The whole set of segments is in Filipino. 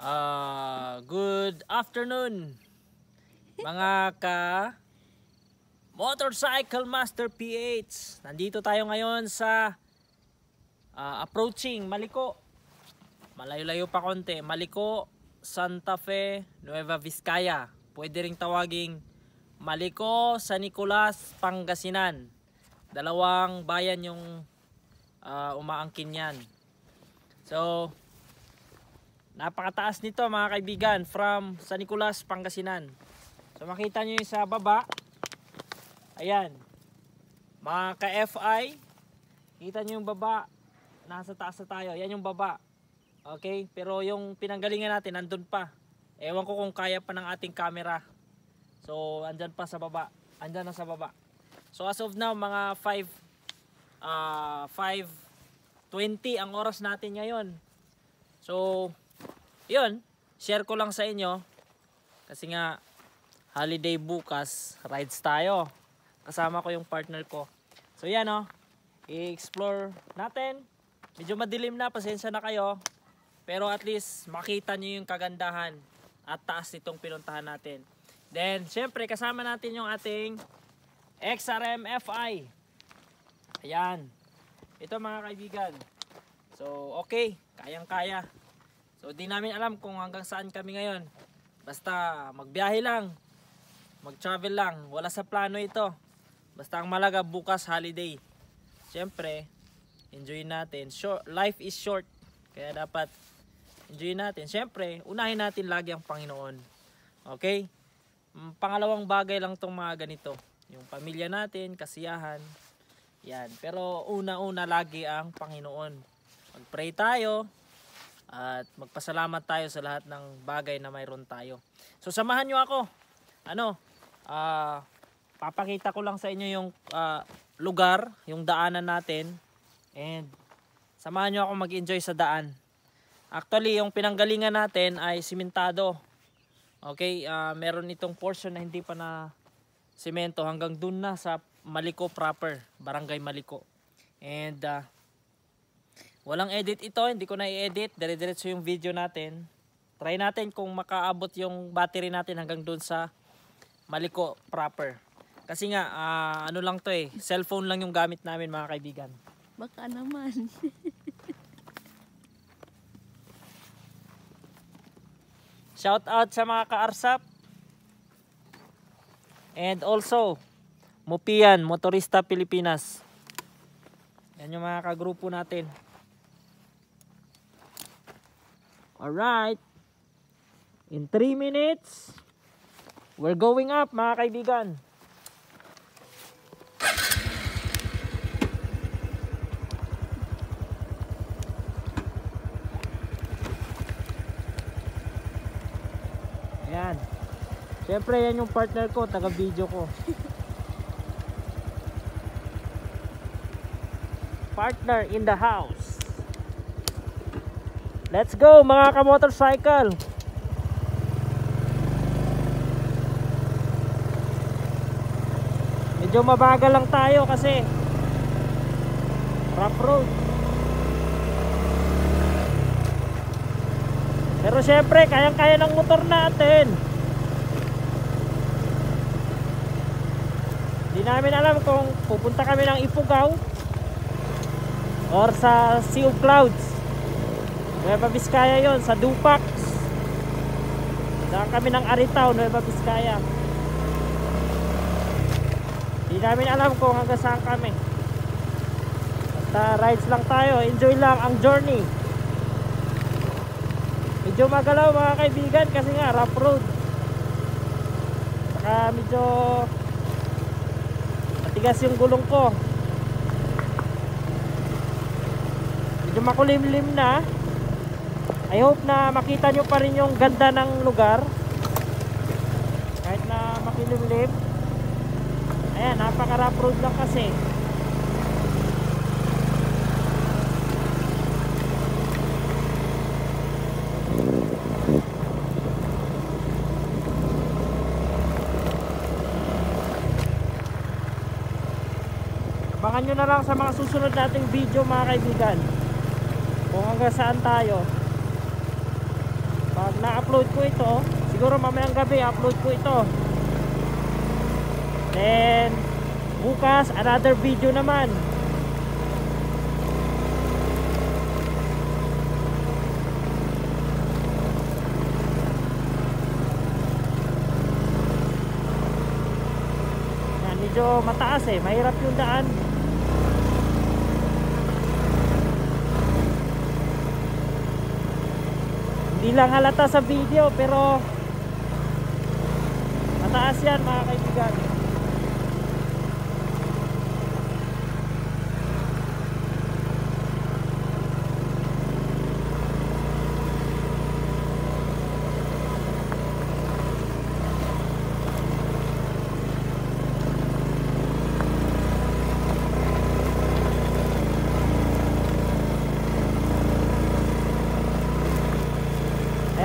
Good afternoon mga Motorcycle Master PH. Nandito tayo ngayon sa approaching Maliko. Malayo-layo pa konti. Maliko, Santa Fe, Nueva Vizcaya. Pwede ring tawaging Maliko, San Nicolas, Pangasinan. Dalawang bayan yung umaangkin yan. So napakataas nito mga kaibigan, from San Nicolas, Pangasinan. So makita nyo yung sa baba. Ayan, mga ka-FI, kita nyo yung baba, nasa taas na tayo. Yan yung baba. Okay, pero yung pinanggalingan natin nandun pa. Ewan ko kung kaya pa ng ating camera. So andyan pa sa baba. Andyan na sa baba. So as of now mga 5:20 ang oras natin ngayon. So yun, share ko lang sa inyo. Kasi nga holiday bukas, rides tayo. Kasama ko yung partner ko. So yan i-explore natin. Medyo madilim na, pasensya na kayo. Pero at least makita nyo yung kagandahan at taas nitong pinuntahan natin. Then syempre kasama natin yung ating XRM FI. Ayan. Ito mga kaibigan. So okay, kayang-kaya. So di namin alam kung hanggang saan kami ngayon. Basta magbiyahe lang. Mag-travel lang. Wala sa plano ito. Basta ang malaga bukas holiday. Siyempre, enjoy natin. Life is short. Kaya dapat enjoy natin. Siyempre, unahin natin lagi ang Panginoon. Okay? Pangalawang bagay lang tong mga ganito. Yung pamilya natin, kasiyahan. Yan. Pero una-una lagi ang Panginoon. Mag-pray tayo. At magpasalamat tayo sa lahat ng bagay na mayroon tayo. So samahan nyo ako. Papakita ko lang sa inyo yung lugar, yung daanan natin. And samahan nyo ako mag-enjoy sa daan. Actually, yung pinanggalingan natin ay simentado. Okay, meron itong portion na hindi pa na semento hanggang dun na sa Maliko proper, Barangay Maliko. And walang edit ito, hindi ko na i-edit. Dire-diretso yung video natin. Try natin kung makaabot yung battery natin hanggang dun sa Maliko proper. Kasi nga, ano lang to cellphone lang yung gamit namin mga kaibigan. Baka naman. Shout out sa mga ka-ARSAP. And also, Mupian, Motorista Pilipinas. Yan yung mga kagrupo natin. Alright. In 3 minutes, we're going up mga kaibigan. Ayan. Siyempre yan yung partner ko, taga-video ko. Partner in the house. Let's go mga ka-motorcycle. Medyo mabagal lang tayo kasi rough road. Pero syempre kayang-kaya ng motor natin. Di namin alam kung pupunta kami ng Ifugao or sa Sea of Clouds. Nueva Vizcaya yon, sa Dupax. Saan kami ng Aritaw, Nueva Vizcaya. Di namin alam kung hanggang saan kami. Basta rides lang tayo, enjoy lang ang journey. Medyo magalaw mga kaibigan kasi nga rough road. Saka medyo matigas yung gulong ko. Medyo makulimlim na. I hope na makita nyo pa rin yung ganda ng lugar kahit na makilimlim. Ayan, napaka-rough road lang kasi. Abangan nyo na lang sa mga susunod nating video mga kaibigan kung hanggang saan tayo. Pag na-upload ko ito, siguro mamayang gabi upload ko ito. Then bukas another video naman. Yan, medyo mataas eh, mahirap yung daan. Hindi lang halata sa video pero mataas yan mga kaibigan.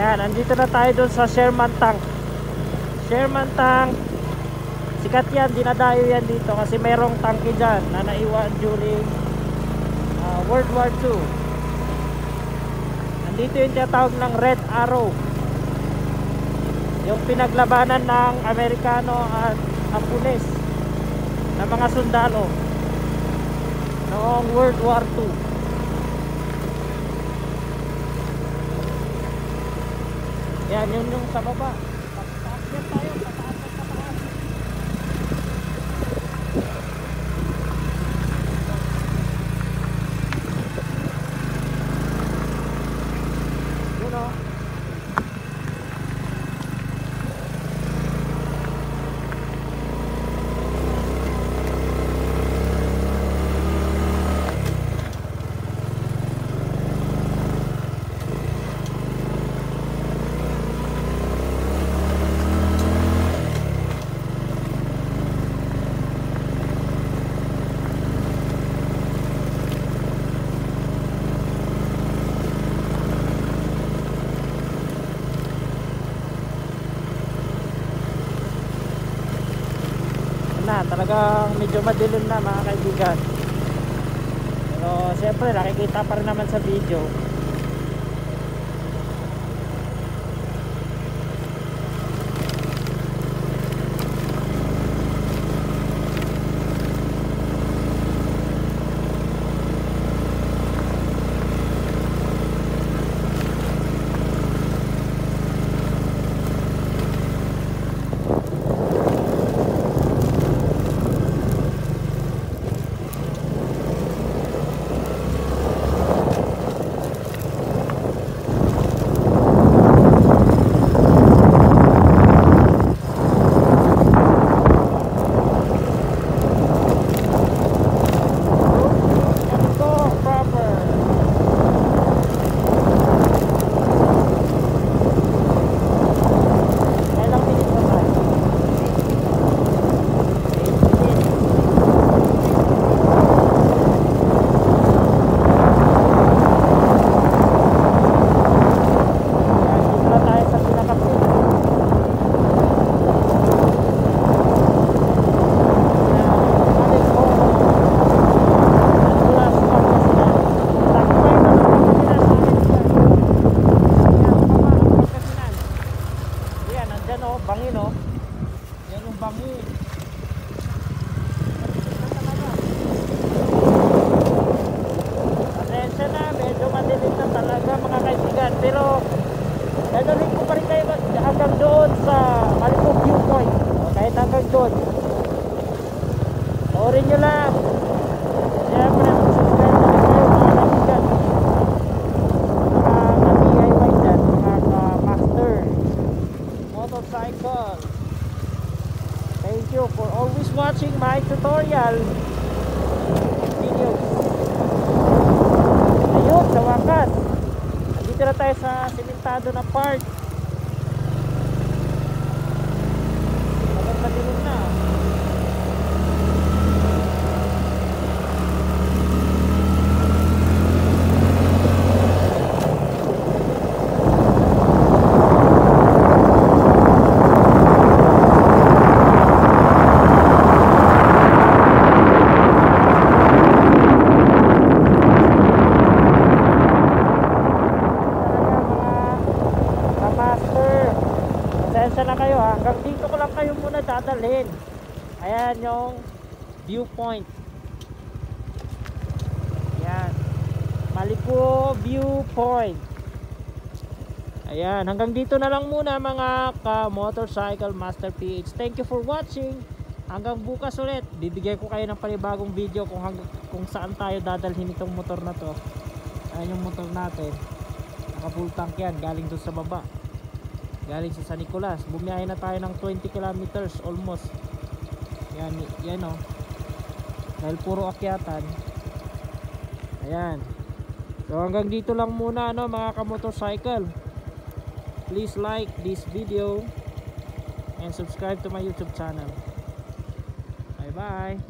Ayan, nandito na tayo doon sa Sherman Tank. Sherman Tank, sikat yan, dinadayo yan dito kasi merong tangke dyan na naiwan during World War II. Nandito yung tinatawag ng Red Arrow, yung pinaglabanan ng Amerikano at Hapones na mga sundalo noong World War II. Yan, yun yung sa baba. Pataas yan tayo, pataas at pataas. Yun o. Talagang medyo madilim na mga kaibigan, pero siyempre nakikita pa rin naman sa video. Orin nyo lang. Siyempre, subscribe na kayo mga kaibigan. Mga DIY dyan, mga master motorcycle. Thank you for always watching my tutorial videos. Ayun, sa wakas, nandito na tayo sa simentado na part. Magandang na. pasensya na kayo ha. Hanggang dito ko lang kayo muna dadalhin. Ayan yung viewpoint. Ayan, Maliko viewpoint. Ayan, hanggang dito na lang muna mga ka-motorcycle master PH. Thank you for watching. Hanggang bukas ulit, bibigay ko kayo ng panibagong video kung saan tayo dadalhin itong motor na to. Ayan yung motor natin, naka full tank yan, galing doon sa baba, galing sa San Nicolas. Bumiyahe na tayo ng 20 kilometers almost. Yan o, dahil puro akyatan. Ayan, so hanggang dito lang muna mga ka-motorcycle. Please like this video and subscribe to my YouTube channel. Bye bye.